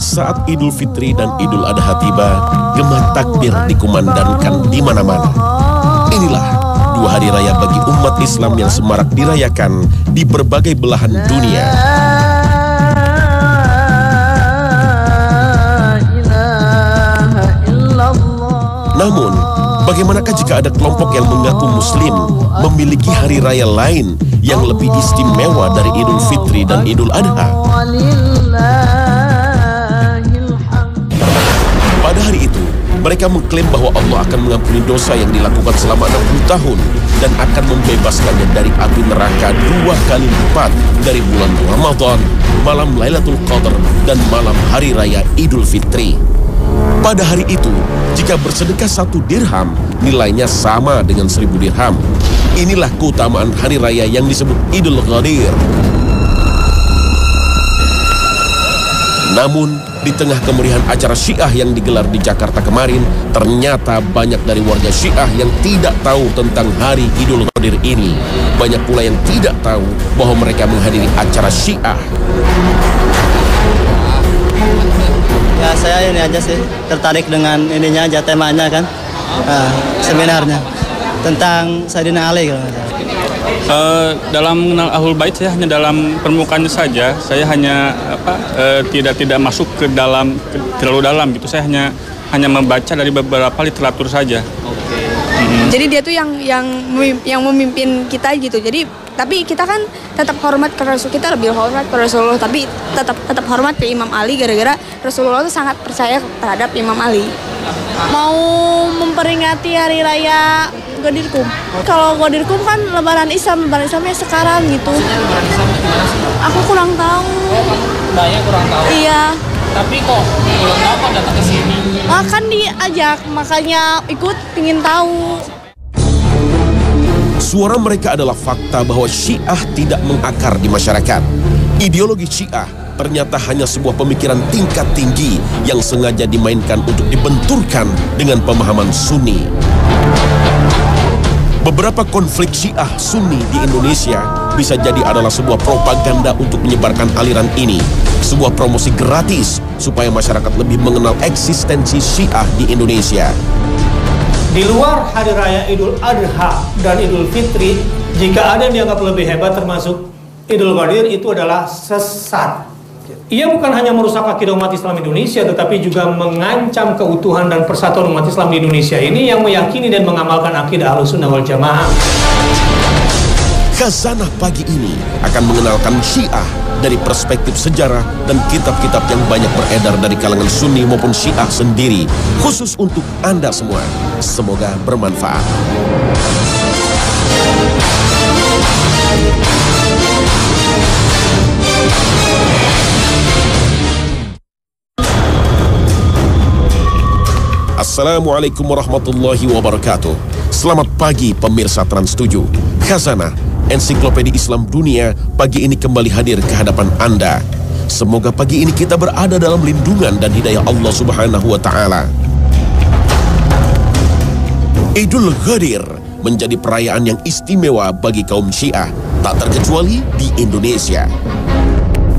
Saat Idul Fitri dan Idul Adha tiba, gema takbir dikumandangkan di mana-mana. Inilah dua hari raya bagi umat Islam yang semarak dirayakan di berbagai belahan dunia. Namun, bagaimanakah jika ada kelompok yang mengaku Muslim memiliki hari raya lain yang lebih istimewa dari Idul Fitri dan Idul Adha? Pada hari itu, mereka mengklaim bahwa Allah akan mengampuni dosa yang dilakukan selama 60 tahun dan akan membebaskannya dari api neraka 2 kali lipat dari bulan Ramadan, malam Lailatul Qadar, dan malam Hari Raya Idul Fitri. Pada hari itu, jika bersedekah 1 dirham, nilainya sama dengan 1000 dirham. Inilah keutamaan hari raya yang disebut Idul Ghadir. Namun, di tengah kemeriahan acara Syiah yang digelar di Jakarta kemarin, ternyata banyak dari warga Syiah yang tidak tahu tentang hari Idul Ghadir ini. Banyak pula yang tidak tahu bahwa mereka menghadiri acara Syiah. Ya, saya ini aja sih, tertarik dengan ininya aja, temanya kan, seminarnya tentang Sayyidina Ali. Dalam mengenal Ahlul Bait, saya hanya dalam permukaannya saja. Saya hanya tidak masuk ke dalam, terlalu dalam gitu. Saya hanya membaca dari beberapa literatur saja. Jadi dia tuh yang memimpin kita gitu. Jadi tapi kita kan tetap hormat ke Rasul, kita lebih hormat ke Rasulullah, tapi tetap hormat ke Imam Ali gara-gara Rasulullah tuh sangat percaya terhadap Imam Ali. Mau memperingati hari raya Ghadirkum. Kalau Ghadirkum kan lebaran Islamnya sekarang gitu. Aku kurang tahu. Mbaknya kurang tahu. Iya. Tapi kok belum tahu kok datang ke sini. Kan diajak, makanya ikut pingin tahu. Suara mereka adalah fakta bahwa Syiah tidak mengakar di masyarakat. Ideologi Syiah ternyata hanya sebuah pemikiran tingkat tinggi yang sengaja dimainkan untuk dibenturkan dengan pemahaman Sunni. Beberapa konflik Syiah Sunni di Indonesia bisa jadi adalah sebuah propaganda untuk menyebarkan aliran ini. Sebuah promosi gratis supaya masyarakat lebih mengenal eksistensi Syiah di Indonesia. Di luar hari raya Idul Adha dan Idul Fitri, jika ada yang dianggap lebih hebat termasuk Idul Ghadir, itu adalah sesat. Ia bukan hanya merusak akidah umat Islam Indonesia, tetapi juga mengancam keutuhan dan persatuan umat Islam di Indonesia ini yang meyakini dan mengamalkan akidah Ahlussunnah wal Jamaah. Khazanah pagi ini akan mengenalkan Syiah dari perspektif sejarah dan kitab-kitab yang banyak beredar dari kalangan Sunni maupun Syiah sendiri, khusus untuk Anda semua. Semoga bermanfaat. Assalamualaikum warahmatullahi wabarakatuh. Selamat pagi pemirsa Trans 7. Khazanah, ensiklopedia Islam dunia, pagi ini kembali hadir ke hadapan Anda. Semoga pagi ini kita berada dalam lindungan dan hidayah Allah Subhanahu wa Ta'ala. Idul Ghadir menjadi perayaan yang istimewa bagi kaum Syiah, tak terkecuali di Indonesia.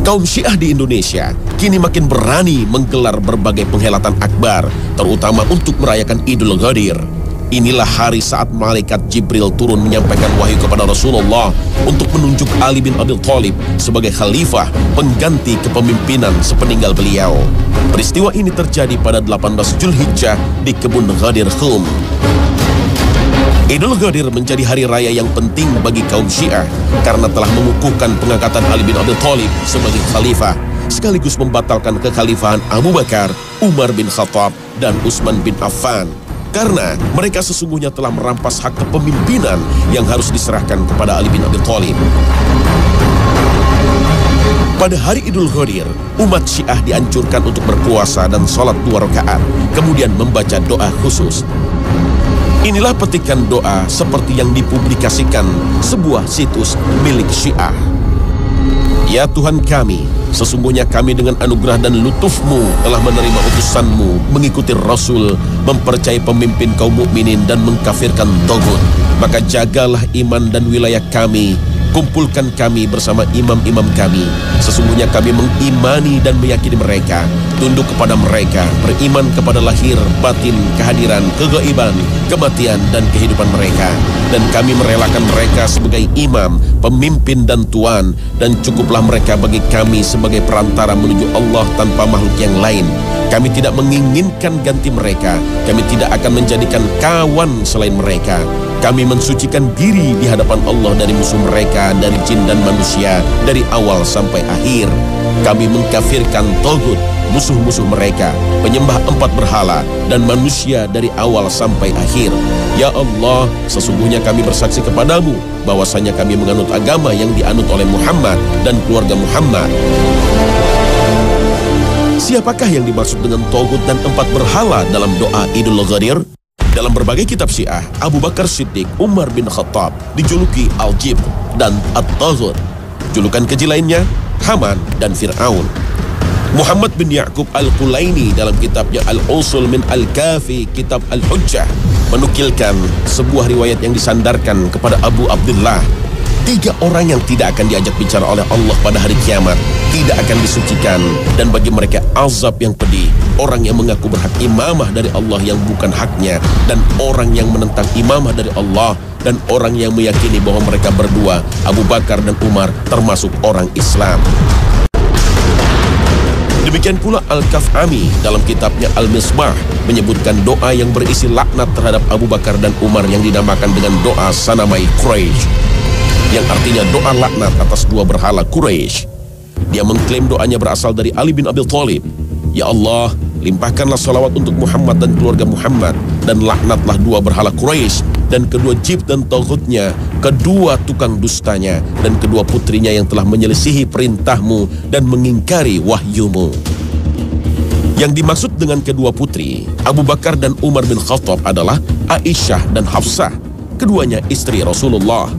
Kaum Syiah di Indonesia kini makin berani menggelar berbagai penghelatan akbar, terutama untuk merayakan Idul Ghadir. Inilah hari saat malaikat Jibril turun menyampaikan wahyu kepada Rasulullah untuk menunjuk Ali bin Abi Thalib sebagai khalifah pengganti kepemimpinan sepeninggal beliau. Peristiwa ini terjadi pada 18 Zulhijjah di kebun Ghadir Khum. Idul Ghadir menjadi hari raya yang penting bagi kaum Syiah karena telah mengukuhkan pengangkatan Ali bin Abi Thalib sebagai khalifah, sekaligus membatalkan kekhalifahan Abu Bakar, Umar bin Khattab, dan Utsman bin Affan. Karena mereka sesungguhnya telah merampas hak kepemimpinan yang harus diserahkan kepada Ali bin Abi Thalib. Pada hari Idul Ghadir, umat Syiah dianjurkan untuk berpuasa dan sholat 2 rakaat, kemudian membaca doa khusus. Inilah petikan doa seperti yang dipublikasikan sebuah situs milik Syiah. Ya Tuhan kami, sesungguhnya kami dengan anugerah dan lutuf-Mu telah menerima utusan-Mu, mengikuti Rasul, mempercayai pemimpin kaum mukminin dan mengkafirkan tagut. Maka jagalah iman dan wilayah kami, Kumpulkan kami bersama imam-imam kami. Sesungguhnya kami mengimani dan meyakini mereka, tunduk kepada mereka, beriman kepada lahir, batin, kehadiran, kegaiban, kematian, dan kehidupan mereka. Dan kami merelakan mereka sebagai imam, pemimpin, dan tuan. Dan cukuplah mereka bagi kami sebagai perantara menuju Allah tanpa makhluk yang lain. Kami tidak menginginkan ganti mereka. Kami tidak akan menjadikan kawan selain mereka. Kami mensucikan diri di hadapan Allah dari musuh mereka, dari jin dan manusia, dari awal sampai akhir. Kami mengkafirkan Taghut, musuh-musuh mereka, penyembah 4 berhala, dan manusia dari awal sampai akhir. Ya Allah, sesungguhnya kami bersaksi kepadamu bahwasanya kami menganut agama yang dianut oleh Muhammad dan keluarga Muhammad. Siapakah yang dimaksud dengan Taghut dan 4 berhala dalam doa Idul Ghadir? Dalam berbagai kitab Syiah, Abu Bakar Siddiq Umar bin Khattab dijuluki Al-Jib dan At-Taghut. Julukan keji lainnya Haman dan Fir'aun. Muhammad bin Ya'qub Al-Qulaini dalam kitabnya Al-Usul min Al-Kafi Kitab Al-Hujjah menukilkan sebuah riwayat yang disandarkan kepada Abu Abdullah. 3 orang yang tidak akan diajak bicara oleh Allah pada hari kiamat, tidak akan disucikan, dan bagi mereka azab yang pedih. Orang yang mengaku berhak imamah dari Allah yang bukan haknya, dan orang yang menentang imamah dari Allah, dan orang yang meyakini bahwa mereka berdua, Abu Bakar dan Umar, termasuk orang Islam. Demikian pula Al-Kaf'ami dalam kitabnya Al-Misbah menyebutkan doa yang berisi laknat terhadap Abu Bakar dan Umar yang dinamakan dengan doa Sanamai Quraisy, yang artinya doa laknat atas 2 berhala Quraisy. Dia mengklaim doanya berasal dari Ali bin Abi Thalib. Ya Allah, limpahkanlah salawat untuk Muhammad dan keluarga Muhammad, dan laknatlah 2 berhala Quraisy, dan kedua Jib dan Taghutnya, kedua tukang dustanya, dan kedua putrinya yang telah menyelisihi perintahmu dan mengingkari wahyumu. Yang dimaksud dengan kedua putri, Abu Bakar dan Umar bin Khattab adalah Aisyah dan Hafsah, keduanya istri Rasulullah.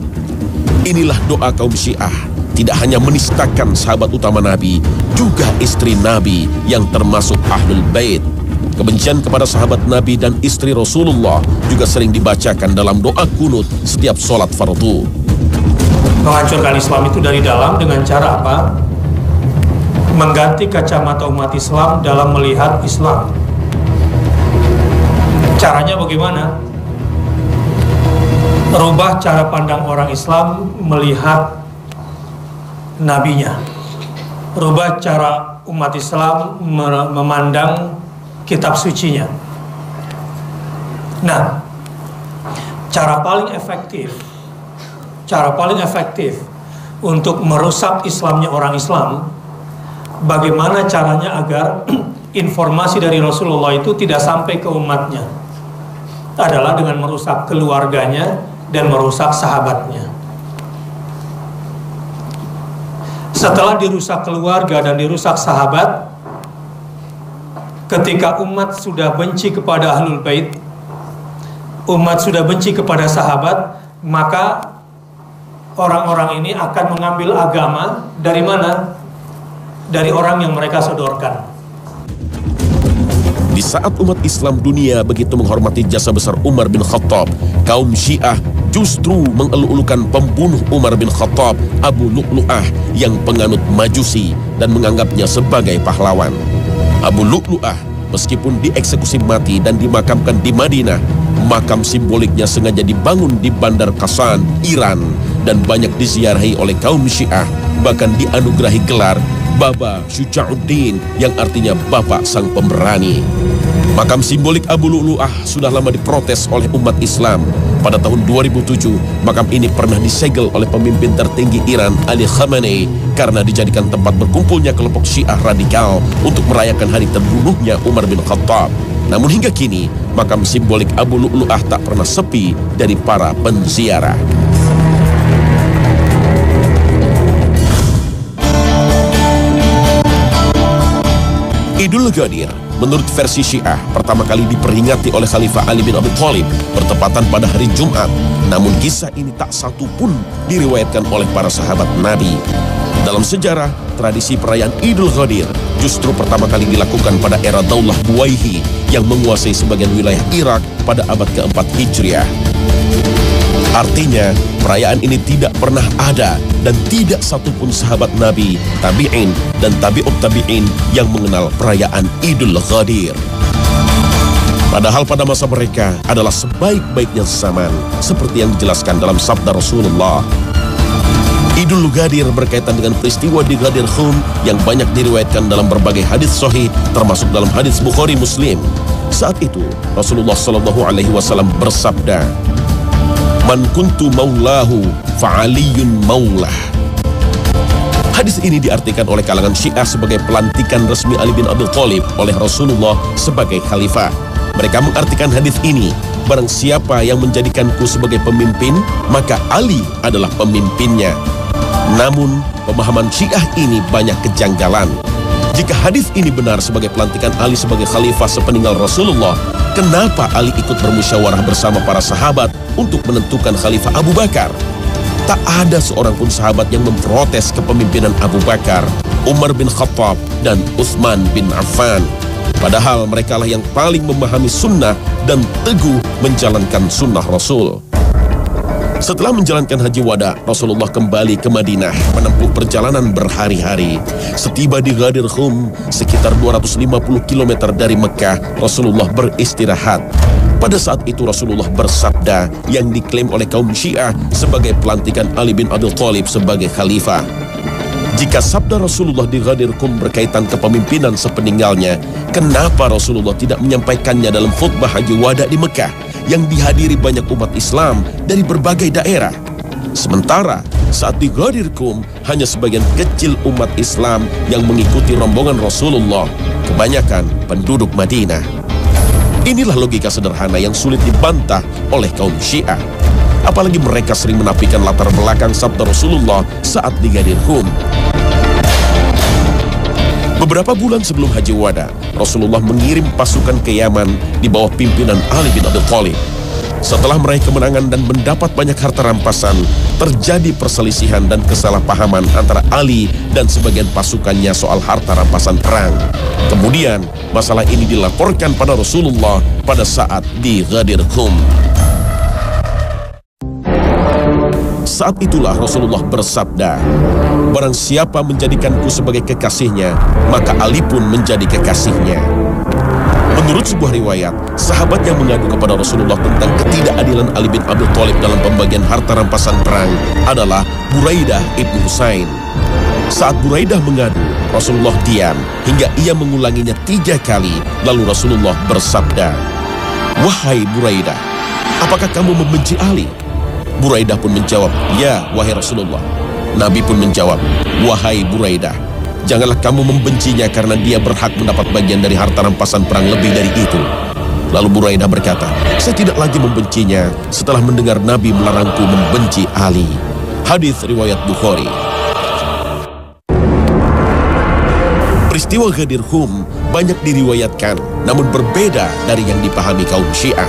Inilah doa kaum Syiah, tidak hanya menistakan sahabat utama Nabi, juga istri Nabi yang termasuk Ahlul Bait. Kebencian kepada sahabat Nabi dan istri Rasulullah juga sering dibacakan dalam doa kunut setiap sholat fardu. Menghancurkan Islam itu dari dalam dengan cara apa? Mengganti kacamata umat Islam dalam melihat Islam. Caranya bagaimana? Rubah cara pandang orang Islam melihat nabinya. Rubah cara umat Islam memandang kitab sucinya. Nah, cara paling efektif untuk merusak Islamnya orang Islam, bagaimana caranya agar informasi dari Rasulullah itu tidak sampai ke umatnya, adalah dengan merusak keluarganya dan merusak sahabatnya. Setelah dirusak keluarga dan dirusak sahabat, ketika umat sudah benci kepada Ahlul Bait, umat sudah benci kepada sahabat, maka orang-orang ini akan mengambil agama dari mana? Dari orang yang mereka sodorkan. Di saat umat Islam dunia begitu menghormati jasa besar Umar bin Khattab, kaum Syiah justru mengeluk-elukan pembunuh Umar bin Khattab, Abu Lu'lu'ah, yang penganut Majusi dan menganggapnya sebagai pahlawan. Abu Lu'lu'ah meskipun dieksekusi mati dan dimakamkan di Madinah, makam simboliknya sengaja dibangun di Bandar Qasan, Iran, dan banyak diziarahi oleh kaum Syiah, bahkan dianugerahi gelar Baba Syuja'uddin yang artinya Bapak Sang Pemberani. Makam simbolik Abu Lu'lu'ah sudah lama diprotes oleh umat Islam. Pada tahun 2007, makam ini pernah disegel oleh pemimpin tertinggi Iran, Ali Khamenei, karena dijadikan tempat berkumpulnya kelompok Syiah radikal untuk merayakan hari terbunuhnya Umar bin Khattab. Namun hingga kini, makam simbolik Abu Lu'lu'ah tak pernah sepi dari para penziarah. Idul Ghadir, menurut versi Syiah, pertama kali diperingati oleh Khalifah Ali bin Abi Thalib bertepatan pada hari Jumat. Namun kisah ini tak satu pun diriwayatkan oleh para sahabat Nabi. Dalam sejarah, tradisi perayaan Idul Ghadir justru pertama kali dilakukan pada era Daulah Buwayhi yang menguasai sebagian wilayah Irak pada abad ke-4 Hijriah. Artinya, perayaan ini tidak pernah ada dan tidak satupun sahabat Nabi, tabi'in, dan tabi'ut tabi'in yang mengenal perayaan Idul Ghadir. Padahal pada masa mereka adalah sebaik-baiknya zaman, seperti yang dijelaskan dalam sabda Rasulullah. Idul Ghadir berkaitan dengan peristiwa di Ghadir Khum yang banyak diriwayatkan dalam berbagai hadis sahih, termasuk dalam hadis Bukhari Muslim. Saat itu, Rasulullah SAW bersabda, "Man kuntu maulahu fa'aliyun maulah." Hadis ini diartikan oleh kalangan Syiah sebagai pelantikan resmi Ali bin Abi Thalib oleh Rasulullah sebagai khalifah. Mereka mengartikan hadis ini, barang siapa yang menjadikanku sebagai pemimpin, maka Ali adalah pemimpinnya. Namun, pemahaman Syiah ini banyak kejanggalan. Jika hadis ini benar sebagai pelantikan Ali sebagai khalifah sepeninggal Rasulullah, kenapa Ali ikut bermusyawarah bersama para sahabat untuk menentukan khalifah Abu Bakar? Tak ada seorang pun sahabat yang memprotes kepemimpinan Abu Bakar, Umar bin Khattab, dan Utsman bin Affan. Padahal merekalah yang paling memahami sunnah dan teguh menjalankan sunnah Rasul. Setelah menjalankan haji wada, Rasulullah kembali ke Madinah menempuh perjalanan berhari-hari. Setiba di Ghadir Khum, sekitar 250 km dari Mekah, Rasulullah beristirahat. Pada saat itu Rasulullah bersabda yang diklaim oleh kaum Syiah sebagai pelantikan Ali bin Abi Thalib sebagai khalifah. Jika sabda Rasulullah di Ghadir Khum berkaitan kepemimpinan sepeninggalnya, kenapa Rasulullah tidak menyampaikannya dalam khutbah haji wada di Mekah yang dihadiri banyak umat Islam dari berbagai daerah? Sementara saat di Ghadir Khum hanya sebagian kecil umat Islam yang mengikuti rombongan Rasulullah, kebanyakan penduduk Madinah. Inilah logika sederhana yang sulit dibantah oleh kaum Syiah. Apalagi mereka sering menafikan latar belakang sabda Rasulullah saat di Ghadir Khum. Beberapa bulan sebelum haji wada, Rasulullah mengirim pasukan ke Yaman di bawah pimpinan Ali bin Abi Thalib. Setelah meraih kemenangan dan mendapat banyak harta rampasan, terjadi perselisihan dan kesalahpahaman antara Ali dan sebagian pasukannya soal harta rampasan perang. Kemudian, masalah ini dilaporkan pada Rasulullah pada saat di Ghadir Khum. Saat itulah Rasulullah bersabda, "Barang siapa menjadikanku sebagai kekasihnya, maka Ali pun menjadi kekasihnya." Menurut sebuah riwayat, sahabat yang mengadu kepada Rasulullah tentang ketidakadilan Ali bin Abi Thalib dalam pembagian harta rampasan perang adalah Buraidah ibnu Husain. Saat Buraidah mengadu, Rasulullah diam hingga ia mengulanginya 3 kali, lalu Rasulullah bersabda, "Wahai Buraidah, apakah kamu membenci Ali?" Buraidah pun menjawab, "Ya, wahai Rasulullah." Nabi pun menjawab, "Wahai Buraidah, janganlah kamu membencinya karena dia berhak mendapat bagian dari harta rampasan perang lebih dari itu." Lalu Buraidah berkata, "Saya tidak lagi membencinya setelah mendengar Nabi melarangku membenci Ali." Hadis riwayat Bukhari. Peristiwa Ghadir Khum banyak diriwayatkan, namun berbeda dari yang dipahami kaum Syiah.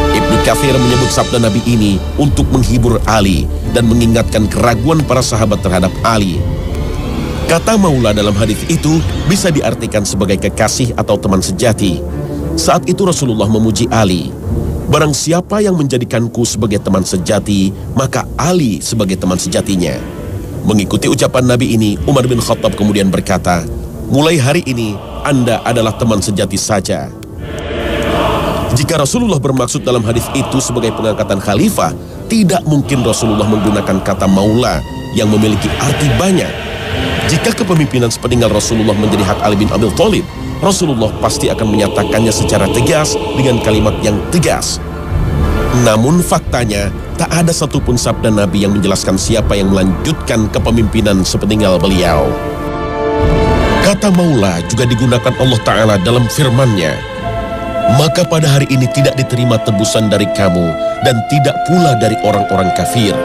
Ibnu Katsir menyebut sabda Nabi ini untuk menghibur Ali dan mengingatkan keraguan para sahabat terhadap Ali. Kata maula dalam hadis itu bisa diartikan sebagai kekasih atau teman sejati. Saat itu Rasulullah memuji Ali. "Barang siapa yang menjadikanku sebagai teman sejati, maka Ali sebagai teman sejatinya." Mengikuti ucapan Nabi ini, Umar bin Khattab kemudian berkata, "Mulai hari ini Anda adalah teman sejati saja." Jika Rasulullah bermaksud dalam hadis itu sebagai pengangkatan khalifah, tidak mungkin Rasulullah menggunakan kata maula yang memiliki arti banyak. Jika kepemimpinan sepeninggal Rasulullah menjadi hak Ali bin Abi Thalib, Rasulullah pasti akan menyatakannya secara tegas dengan kalimat yang tegas. Namun faktanya, tak ada satupun sabda Nabi yang menjelaskan siapa yang melanjutkan kepemimpinan sepeninggal beliau. Kata maula juga digunakan Allah Ta'ala dalam firman-Nya, "Maka pada hari ini tidak diterima tebusan dari kamu dan tidak pula dari orang-orang kafir.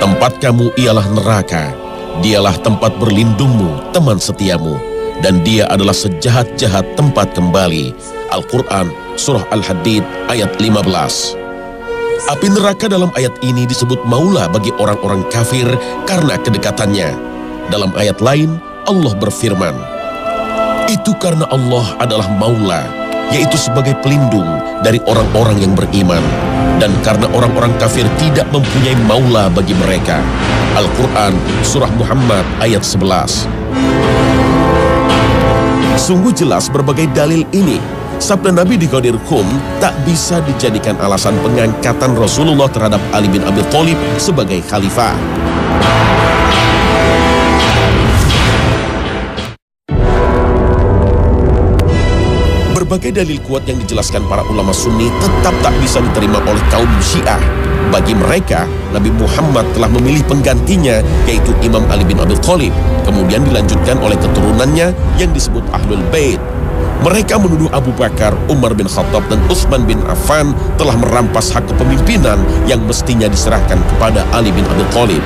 Tempat kamu ialah neraka. Dialah tempat berlindungmu, teman setiamu. Dan dia adalah sejahat-jahat tempat kembali." Al-Quran, Surah Al-Hadid, ayat 15. Api neraka dalam ayat ini disebut maula bagi orang-orang kafir karena kedekatannya. Dalam ayat lain, Allah berfirman, "Itu karena Allah adalah maula, yaitu sebagai pelindung dari orang-orang yang beriman. Dan karena orang-orang kafir tidak mempunyai maula bagi mereka. Al-Quran, Surah Muhammad ayat 11. Sungguh jelas berbagai dalil ini, sabda Nabi di Ghadir Khum tak bisa dijadikan alasan pengangkatan Rasulullah terhadap Ali bin Abi Thalib sebagai khalifah. Berbagai dalil kuat yang dijelaskan para ulama Sunni tetap tak bisa diterima oleh kaum Syiah. Bagi mereka, Nabi Muhammad telah memilih penggantinya, yaitu Imam Ali bin Abi Thalib, kemudian dilanjutkan oleh keturunannya yang disebut Ahlul Bait. Mereka menuduh Abu Bakar, Umar bin Khattab, dan Utsman bin Affan telah merampas hak kepemimpinan yang mestinya diserahkan kepada Ali bin Abi Thalib.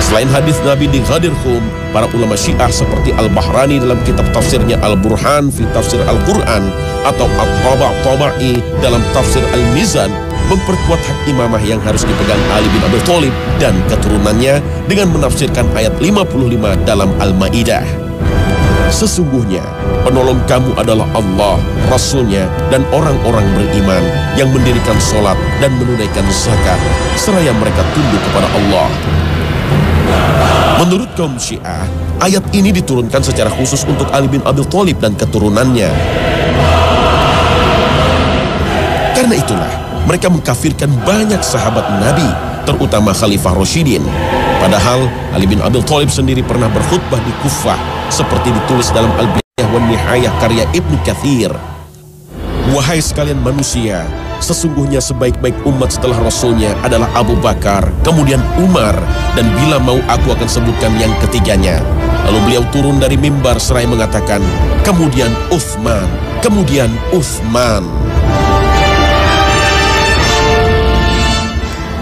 Selain hadis Nabi di Ghadir Khum, para ulama Syiah seperti Al-Bahrani dalam kitab tafsirnya Al-Burhan fi Tafsir Al-Quran atau At-Taba'i dalam Tafsir Al-Mizan memperkuat hak imamah yang harus dipegang Ali bin Abi Thalib dan keturunannya dengan menafsirkan ayat 55 dalam Al-Maidah. Sesungguhnya penolong kamu adalah Allah, Rasulnya, dan orang-orang beriman yang mendirikan sholat dan menunaikan zakat seraya mereka tunduk kepada Allah. Menurut kaum Syiah, ayat ini diturunkan secara khusus untuk Ali bin Abi Thalib dan keturunannya. Karena itulah mereka mengkafirkan banyak sahabat Nabi, terutama Khalifah Rasyidin. Padahal Ali bin Abi Thalib sendiri pernah berkhutbah di Kufah, seperti ditulis dalam Al-Bidayah wan Nihayah karya Ibnu Katsir. Wahai sekalian manusia, sesungguhnya sebaik-baik umat setelah Rasulnya adalah Abu Bakar, kemudian Umar, dan bila mau aku akan sebutkan yang ketiganya. Lalu beliau turun dari mimbar seraya mengatakan, kemudian Utsman, kemudian Utsman.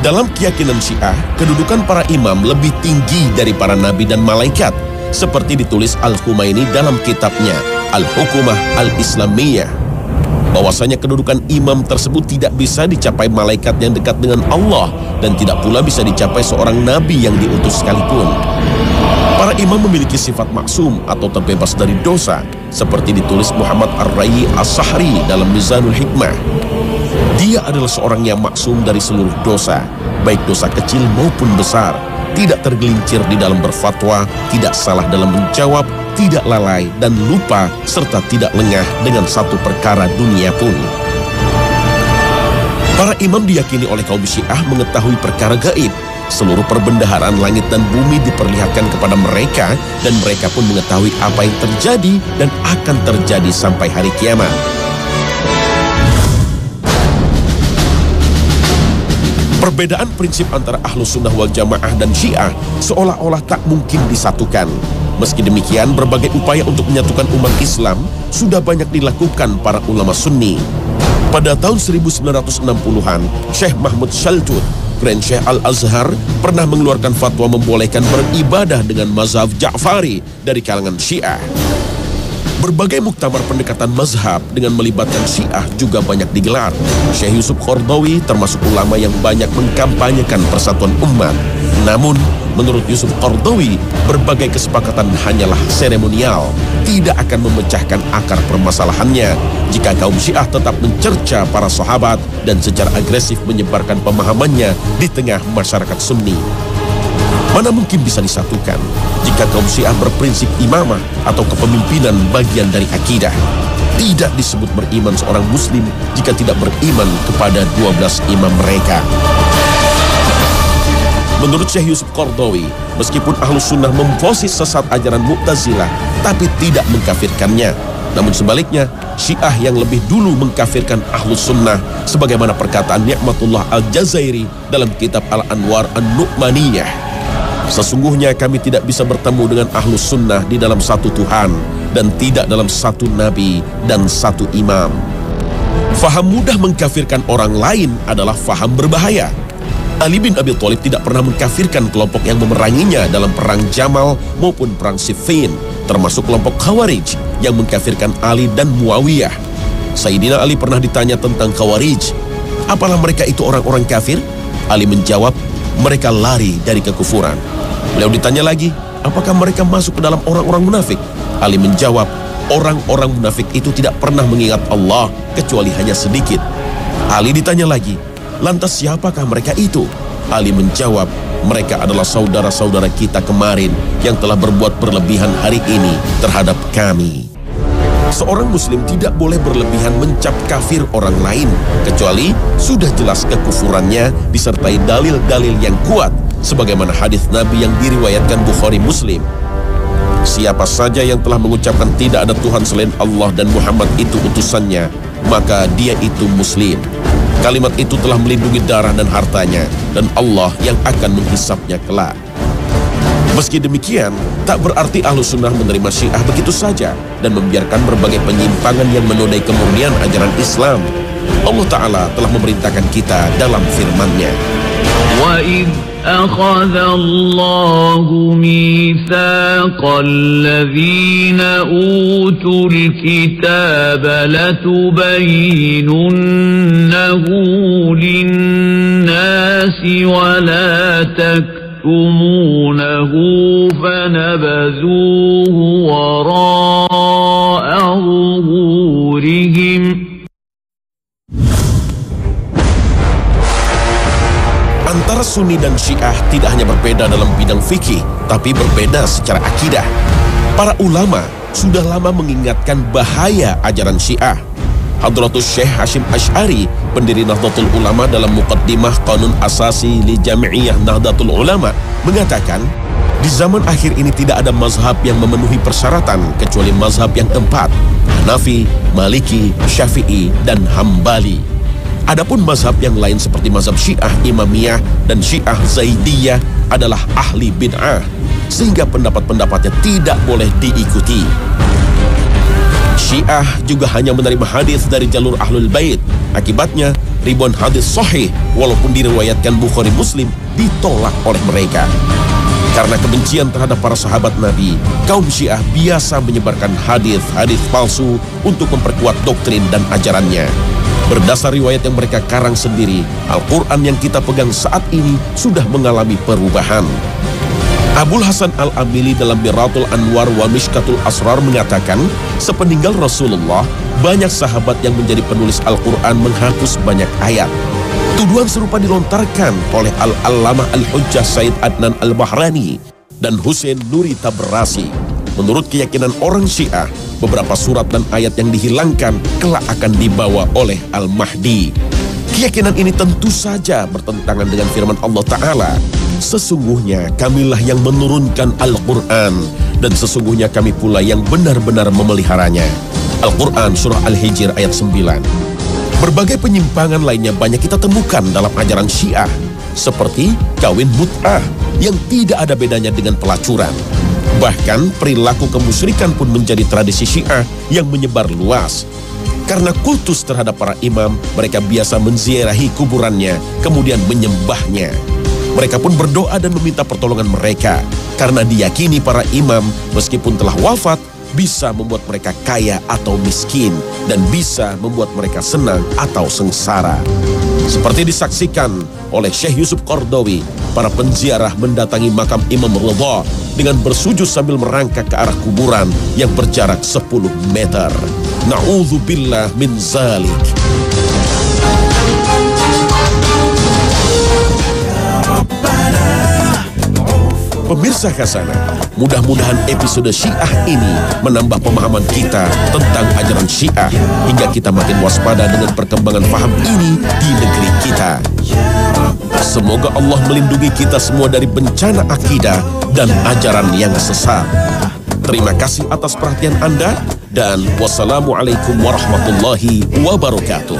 Dalam keyakinan Syiah, kedudukan para imam lebih tinggi dari para nabi dan malaikat, seperti ditulis Al-Khumaini dalam kitabnya Al-Hukumah Al-Islamiyah, bahwasanya kedudukan imam tersebut tidak bisa dicapai malaikat yang dekat dengan Allah dan tidak pula bisa dicapai seorang nabi yang diutus sekalipun. Para imam memiliki sifat maksum atau terbebas dari dosa, seperti ditulis Muhammad Ar-Rayyi As-Sahri dalam Mizanul Hikmah. Dia adalah seorang yang maksum dari seluruh dosa, baik dosa kecil maupun besar, tidak tergelincir di dalam berfatwa, tidak salah dalam menjawab, tidak lalai dan lupa, serta tidak lengah dengan satu perkara dunia pun. Para imam diyakini oleh kaum Syiah mengetahui perkara gaib. Seluruh perbendaharaan langit dan bumi diperlihatkan kepada mereka, dan mereka pun mengetahui apa yang terjadi dan akan terjadi sampai hari kiamat. Perbedaan prinsip antara Ahlus Sunnah wal Jamaah dan Syiah seolah-olah tak mungkin disatukan. Meski demikian, berbagai upaya untuk menyatukan umat Islam sudah banyak dilakukan para ulama Sunni. Pada tahun 1960-an, Syekh Mahmud Shaltut, Grand Syekh Al-Azhar, pernah mengeluarkan fatwa membolehkan beribadah dengan mazhab Ja'fari dari kalangan Syiah. Berbagai muktamar pendekatan mazhab dengan melibatkan Syiah juga banyak digelar. Syekh Yusuf Qaradawi termasuk ulama yang banyak mengkampanyekan persatuan umat. Namun, menurut Yusuf Qaradawi, berbagai kesepakatan hanyalah seremonial, tidak akan memecahkan akar permasalahannya jika kaum Syiah tetap mencerca para sahabat dan secara agresif menyebarkan pemahamannya di tengah masyarakat Sunni. Mana mungkin bisa disatukan jika kaum Syiah berprinsip imamah atau kepemimpinan bagian dari akidah. Tidak disebut beriman seorang muslim jika tidak beriman kepada 12 imam mereka. Menurut Syekh Yusuf Qaradawi, meskipun Ahlus Sunnah memfonis sesat ajaran Mu'tazilah, tapi tidak mengkafirkannya. Namun sebaliknya, Syiah yang lebih dulu mengkafirkan Ahlus Sunnah, sebagaimana perkataan Ni'matullah Al-Jazairi dalam kitab Al-Anwar An-Nu'maniyah. Sesungguhnya kami tidak bisa bertemu dengan Ahlus Sunnah di dalam satu Tuhan dan tidak dalam satu Nabi dan satu Imam. Faham mudah mengkafirkan orang lain adalah faham berbahaya. Ali bin Abi Thalib tidak pernah mengkafirkan kelompok yang memeranginya dalam perang Jamal maupun perang Siffin, termasuk kelompok Khawarij yang mengkafirkan Ali dan Muawiyah. Sayyidina Ali pernah ditanya tentang Khawarij, apalah mereka itu orang-orang kafir? Ali menjawab, mereka lari dari kekufuran. Beliau ditanya lagi, apakah mereka masuk ke dalam orang-orang munafik? Ali menjawab, orang-orang munafik itu tidak pernah mengingat Allah kecuali hanya sedikit. Ali ditanya lagi, Lantas siapakah mereka itu? Ali menjawab, mereka adalah saudara-saudara kita kemarin yang telah berbuat berlebihan hari ini terhadap kami. Seorang muslim tidak boleh berlebihan mencap kafir orang lain, kecuali sudah jelas kekufurannya disertai dalil-dalil yang kuat, sebagaimana hadis Nabi yang diriwayatkan Bukhari Muslim. Siapa saja yang telah mengucapkan tidak ada Tuhan selain Allah dan Muhammad itu utusannya, maka dia itu muslim. Kalimat itu telah melindungi darah dan hartanya, dan Allah yang akan menghisapnya kelak. Meski demikian, tak berarti Ahlussunnah menerima Syiah begitu saja dan membiarkan berbagai penyimpangan yang menodai kemurnian ajaran Islam. Allah Ta'ala telah memerintahkan kita dalam firman-Nya. وَإِذْ أَخَذَ اللَّهُ مِيثَاقَ الَّذِينَ أُوتُوا الْكِتَابَ لَتُبَيِّنُنَّهُ لِلنَّاسِ وَلَا تَكْتُمُونَهُ فَنَبَذُوهُ وَرَاءَ ظُهُورِهِمْ. Antara Sunni dan Syiah tidak hanya berbeda dalam bidang fikih, tapi berbeda secara akidah. Para ulama sudah lama mengingatkan bahaya ajaran Syiah. Hadratus Syekh Hashim Asy'ari, pendiri Nahdlatul Ulama, dalam Muqaddimah Qanun Asasi li Jami'iyah Nahdlatul Ulama mengatakan, di zaman akhir ini tidak ada mazhab yang memenuhi persyaratan kecuali mazhab yang keempat, Hanafi, Maliki, Syafi'i, dan Hambali. Adapun mazhab yang lain seperti mazhab Syiah Imamiyah dan Syiah Zaidiyah adalah ahli bid'ah, sehingga pendapat-pendapatnya tidak boleh diikuti. Syiah juga hanya menerima hadis dari jalur Ahlul Bait. Akibatnya, ribuan hadis sahih walaupun diriwayatkan Bukhari Muslim ditolak oleh mereka. Karena kebencian terhadap para sahabat Nabi, kaum Syiah biasa menyebarkan hadis-hadis palsu untuk memperkuat doktrin dan ajarannya. Berdasar riwayat yang mereka karang sendiri, Al-Quran yang kita pegang saat ini sudah mengalami perubahan. Abul Hasan Al-Amili dalam Miratul Anwar wa Mishkatul Asrar mengatakan, sepeninggal Rasulullah, banyak sahabat yang menjadi penulis Al-Quran menghapus banyak ayat. Tuduhan serupa dilontarkan oleh Al-Allamah Al-Hujjah Said Adnan Al-Bahrani dan Hussein Nuri Tabrasi. Menurut keyakinan orang Syiah, beberapa surat dan ayat yang dihilangkan kelak akan dibawa oleh Al-Mahdi. Keyakinan ini tentu saja bertentangan dengan firman Allah Ta'ala. Sesungguhnya kamilah yang menurunkan Al-Quran, dan sesungguhnya kami pula yang benar-benar memeliharanya. Al-Quran Surah Al-Hijr ayat 9. Berbagai penyimpangan lainnya banyak kita temukan dalam ajaran Syiah, seperti kawin mut'ah yang tidak ada bedanya dengan pelacuran. Bahkan perilaku kemusyrikan pun menjadi tradisi Syiah yang menyebar luas. Karena kultus terhadap para imam, mereka biasa menziarahi kuburannya, kemudian menyembahnya. Mereka pun berdoa dan meminta pertolongan mereka, karena diyakini para imam meskipun telah wafat, bisa membuat mereka kaya atau miskin, dan bisa membuat mereka senang atau sengsara. Seperti disaksikan oleh Syekh Yusuf Qardawi, para penziarah mendatangi makam Imam Ridha dengan bersujud sambil merangkak ke arah kuburan yang berjarak 10 meter. Na'udzubillah min zalik. Pemirsa Khazanah, mudah-mudahan episode Syiah ini menambah pemahaman kita tentang ajaran Syiah hingga kita makin waspada dengan perkembangan paham ini di negeri kita. Semoga Allah melindungi kita semua dari bencana akidah dan ajaran yang sesat. Terima kasih atas perhatian Anda, dan wassalamualaikum warahmatullahi wabarakatuh.